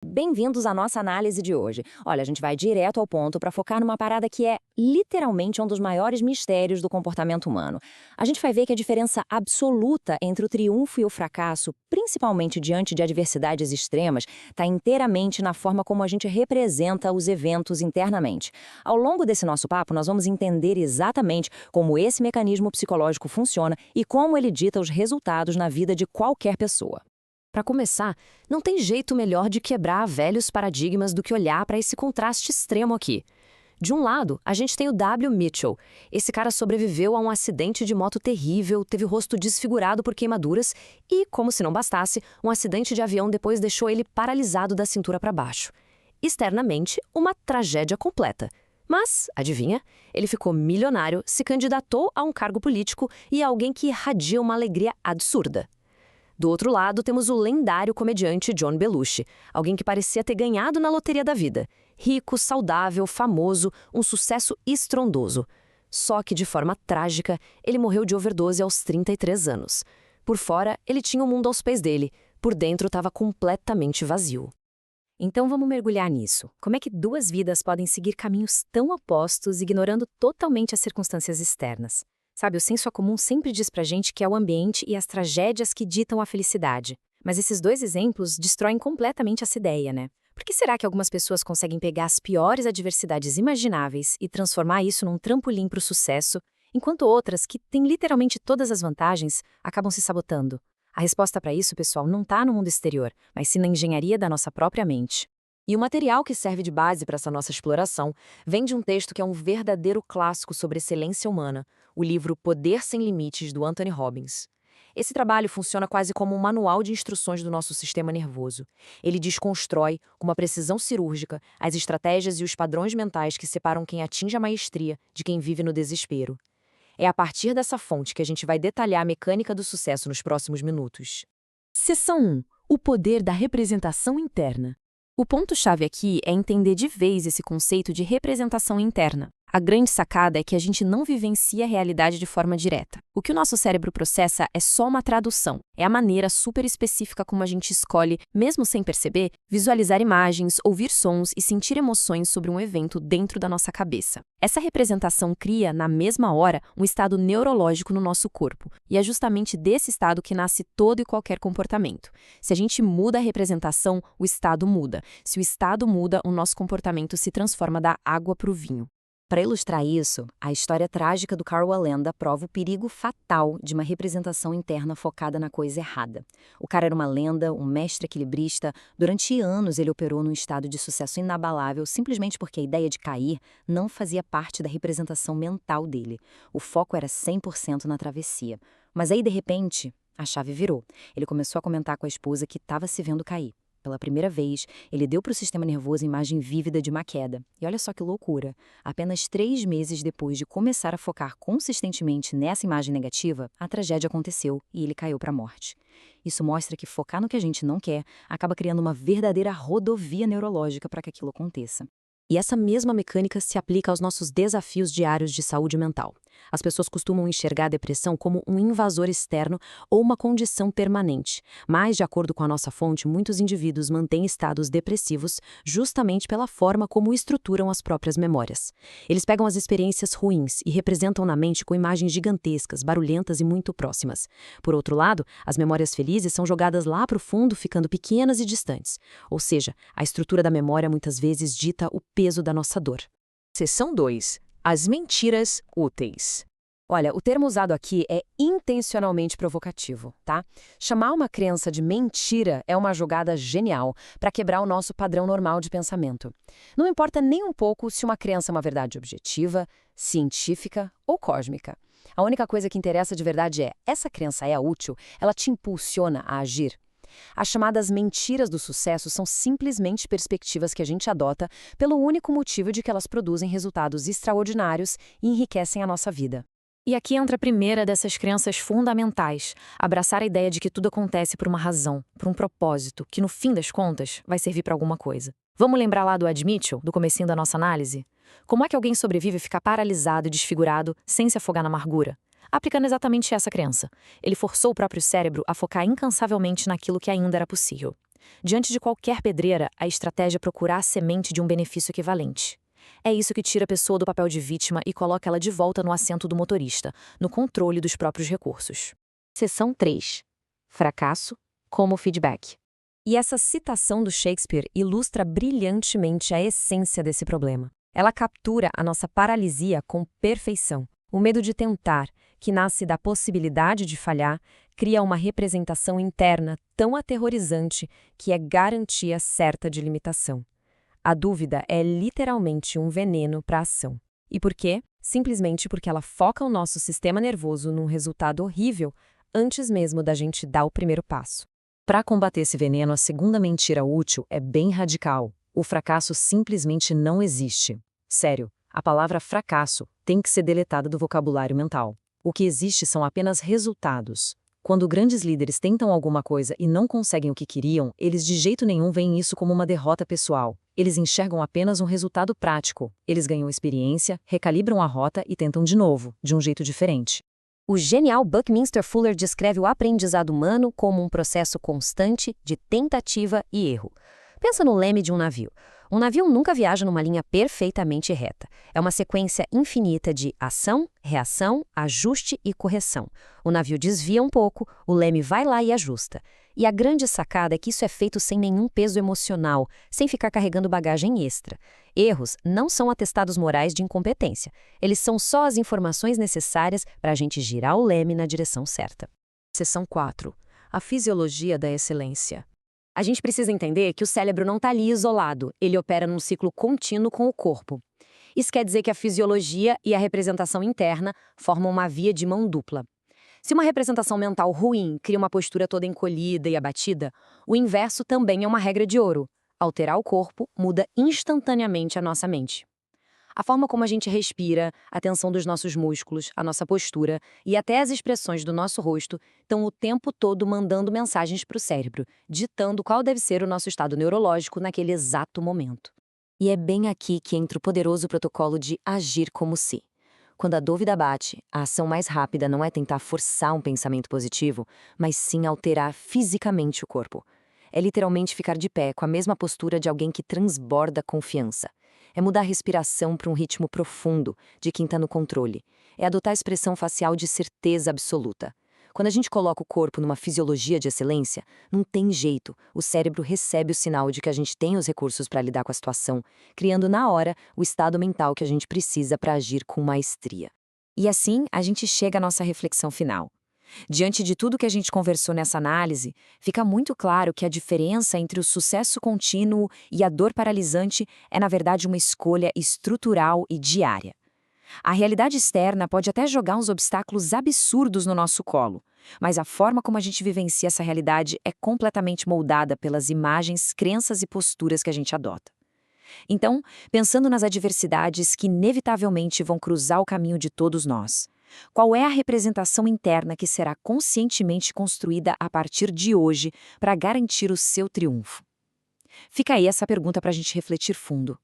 Bem-vindos à nossa análise de hoje. Olha, a gente vai direto ao ponto para focar numa parada que é literalmente um dos maiores mistérios do comportamento humano. A gente vai ver que a diferença absoluta entre o triunfo e o fracasso, principalmente diante de adversidades extremas, está inteiramente na forma como a gente representa os eventos internamente. Ao longo desse nosso papo, nós vamos entender exatamente como esse mecanismo psicológico funciona e como ele dita os resultados na vida de qualquer pessoa. Para começar, não tem jeito melhor de quebrar velhos paradigmas do que olhar para esse contraste extremo aqui. De um lado, a gente tem o W. Mitchell. Esse cara sobreviveu a um acidente de moto terrível, teve o rosto desfigurado por queimaduras e, como se não bastasse, um acidente de avião depois deixou ele paralisado da cintura para baixo. Externamente, uma tragédia completa. Mas, adivinha? Ele ficou milionário, se candidatou a um cargo político e é alguém que irradia uma alegria absurda. Do outro lado, temos o lendário comediante John Belushi, alguém que parecia ter ganhado na loteria da vida. Rico, saudável, famoso, um sucesso estrondoso. Só que, de forma trágica, ele morreu de overdose aos 33 anos. Por fora, ele tinha o mundo aos pés dele. Por dentro, estava completamente vazio. Então vamos mergulhar nisso. Como é que duas vidas podem seguir caminhos tão opostos, ignorando totalmente as circunstâncias externas? Sabe, o senso comum sempre diz pra gente que é o ambiente e as tragédias que ditam a felicidade. Mas esses dois exemplos destroem completamente essa ideia, né? Por que será que algumas pessoas conseguem pegar as piores adversidades imagináveis e transformar isso num trampolim pro sucesso, enquanto outras, que têm literalmente todas as vantagens, acabam se sabotando? A resposta para isso, pessoal, não tá no mundo exterior, mas sim na engenharia da nossa própria mente. E o material que serve de base para essa nossa exploração vem de um texto que é um verdadeiro clássico sobre excelência humana, o livro Poder Sem Limites, do Anthony Robbins. Esse trabalho funciona quase como um manual de instruções do nosso sistema nervoso. Ele desconstrói, com uma precisão cirúrgica, as estratégias e os padrões mentais que separam quem atinge a maestria de quem vive no desespero. É a partir dessa fonte que a gente vai detalhar a mecânica do sucesso nos próximos minutos. Seção 1. O poder da representação interna. O ponto-chave aqui é entender de vez esse conceito de representação interna. A grande sacada é que a gente não vivencia a realidade de forma direta. O que o nosso cérebro processa é só uma tradução. É a maneira super específica como a gente escolhe, mesmo sem perceber, visualizar imagens, ouvir sons e sentir emoções sobre um evento dentro da nossa cabeça. Essa representação cria, na mesma hora, um estado neurológico no nosso corpo. E é justamente desse estado que nasce todo e qualquer comportamento. Se a gente muda a representação, o estado muda. Se o estado muda, o nosso comportamento se transforma da água para o vinho. Para ilustrar isso, a história trágica do Carl Wallenda prova o perigo fatal de uma representação interna focada na coisa errada. O cara era uma lenda, um mestre equilibrista. Durante anos ele operou num estado de sucesso inabalável simplesmente porque a ideia de cair não fazia parte da representação mental dele. O foco era 100% na travessia. Mas aí, de repente, a chave virou. Ele começou a comentar com a esposa que estava se vendo cair. Pela primeira vez, ele deu para o sistema nervoso a imagem vívida de uma queda. E olha só que loucura! Apenas 3 meses depois de começar a focar consistentemente nessa imagem negativa, a tragédia aconteceu e ele caiu para a morte. Isso mostra que focar no que a gente não quer acaba criando uma verdadeira rodovia neurológica para que aquilo aconteça. E essa mesma mecânica se aplica aos nossos desafios diários de saúde mental. As pessoas costumam enxergar a depressão como um invasor externo ou uma condição permanente. Mas, de acordo com a nossa fonte, muitos indivíduos mantêm estados depressivos justamente pela forma como estruturam as próprias memórias. Eles pegam as experiências ruins e representam na mente com imagens gigantescas, barulhentas e muito próximas. Por outro lado, as memórias felizes são jogadas lá para o fundo, ficando pequenas e distantes. Ou seja, a estrutura da memória muitas vezes dita o peso da nossa dor. Seção 2. As mentiras úteis. Olha, o termo usado aqui é intencionalmente provocativo, tá? Chamar uma crença de mentira é uma jogada genial para quebrar o nosso padrão normal de pensamento. Não importa nem um pouco se uma crença é uma verdade objetiva, científica ou cósmica. A única coisa que interessa de verdade é, essa crença é útil, ela te impulsiona a agir. As chamadas mentiras do sucesso são simplesmente perspectivas que a gente adota pelo único motivo de que elas produzem resultados extraordinários e enriquecem a nossa vida. E aqui entra a primeira dessas crenças fundamentais, abraçar a ideia de que tudo acontece por uma razão, por um propósito, que no fim das contas vai servir para alguma coisa. Vamos lembrar lá do Ed Mitchell, do comecinho da nossa análise? Como é que alguém sobrevive a ficar paralisado e desfigurado sem se afogar na amargura? Aplicando exatamente essa crença. Ele forçou o próprio cérebro a focar incansavelmente naquilo que ainda era possível. Diante de qualquer pedreira, a estratégia é procurar a semente de um benefício equivalente. É isso que tira a pessoa do papel de vítima e coloca ela de volta no assento do motorista, no controle dos próprios recursos. Seção 3. Fracasso como feedback. E essa citação do Shakespeare ilustra brilhantemente a essência desse problema. Ela captura a nossa paralisia com perfeição. O medo de tentar, que nasce da possibilidade de falhar, cria uma representação interna tão aterrorizante que é garantia certa de limitação. A dúvida é literalmente um veneno para a ação. E por quê? Simplesmente porque ela foca o nosso sistema nervoso num resultado horrível antes mesmo da gente dar o primeiro passo. Para combater esse veneno, a segunda mentira útil é bem radical. O fracasso simplesmente não existe. Sério, a palavra fracasso tem que ser deletada do vocabulário mental. O que existe são apenas resultados. Quando grandes líderes tentam alguma coisa e não conseguem o que queriam, eles de jeito nenhum veem isso como uma derrota pessoal. Eles enxergam apenas um resultado prático. Eles ganham experiência, recalibram a rota e tentam de novo, de um jeito diferente. O genial Buckminster Fuller descreve o aprendizado humano como um processo constante de tentativa e erro. Pensa no leme de um navio. Um navio nunca viaja numa linha perfeitamente reta. É uma sequência infinita de ação, reação, ajuste e correção. O navio desvia um pouco, o leme vai lá e ajusta. E a grande sacada é que isso é feito sem nenhum peso emocional, sem ficar carregando bagagem extra. Erros não são atestados morais de incompetência. Eles são só as informações necessárias para a gente girar o leme na direção certa. Seção 4. A fisiologia da excelência. A gente precisa entender que o cérebro não está ali isolado, ele opera num ciclo contínuo com o corpo. Isso quer dizer que a fisiologia e a representação interna formam uma via de mão dupla. Se uma representação mental ruim cria uma postura toda encolhida e abatida, o inverso também é uma regra de ouro. Alterar o corpo muda instantaneamente a nossa mente. A forma como a gente respira, a tensão dos nossos músculos, a nossa postura e até as expressões do nosso rosto estão o tempo todo mandando mensagens para o cérebro, ditando qual deve ser o nosso estado neurológico naquele exato momento. E é bem aqui que entra o poderoso protocolo de agir como se. Quando a dúvida bate, a ação mais rápida não é tentar forçar um pensamento positivo, mas sim alterar fisicamente o corpo. É literalmente ficar de pé com a mesma postura de alguém que transborda confiança. É mudar a respiração para um ritmo profundo, de quem está no controle. É adotar a expressão facial de certeza absoluta. Quando a gente coloca o corpo numa fisiologia de excelência, não tem jeito, o cérebro recebe o sinal de que a gente tem os recursos para lidar com a situação, criando na hora o estado mental que a gente precisa para agir com maestria. E assim, a gente chega à nossa reflexão final. Diante de tudo que a gente conversou nessa análise, fica muito claro que a diferença entre o sucesso contínuo e a dor paralisante é, na verdade, uma escolha estrutural e diária. A realidade externa pode até jogar uns obstáculos absurdos no nosso colo, mas a forma como a gente vivencia essa realidade é completamente moldada pelas imagens, crenças e posturas que a gente adota. Então, pensando nas adversidades que inevitavelmente vão cruzar o caminho de todos nós, qual é a representação interna que será conscientemente construída a partir de hoje para garantir o seu triunfo? Fica aí essa pergunta para a gente refletir fundo.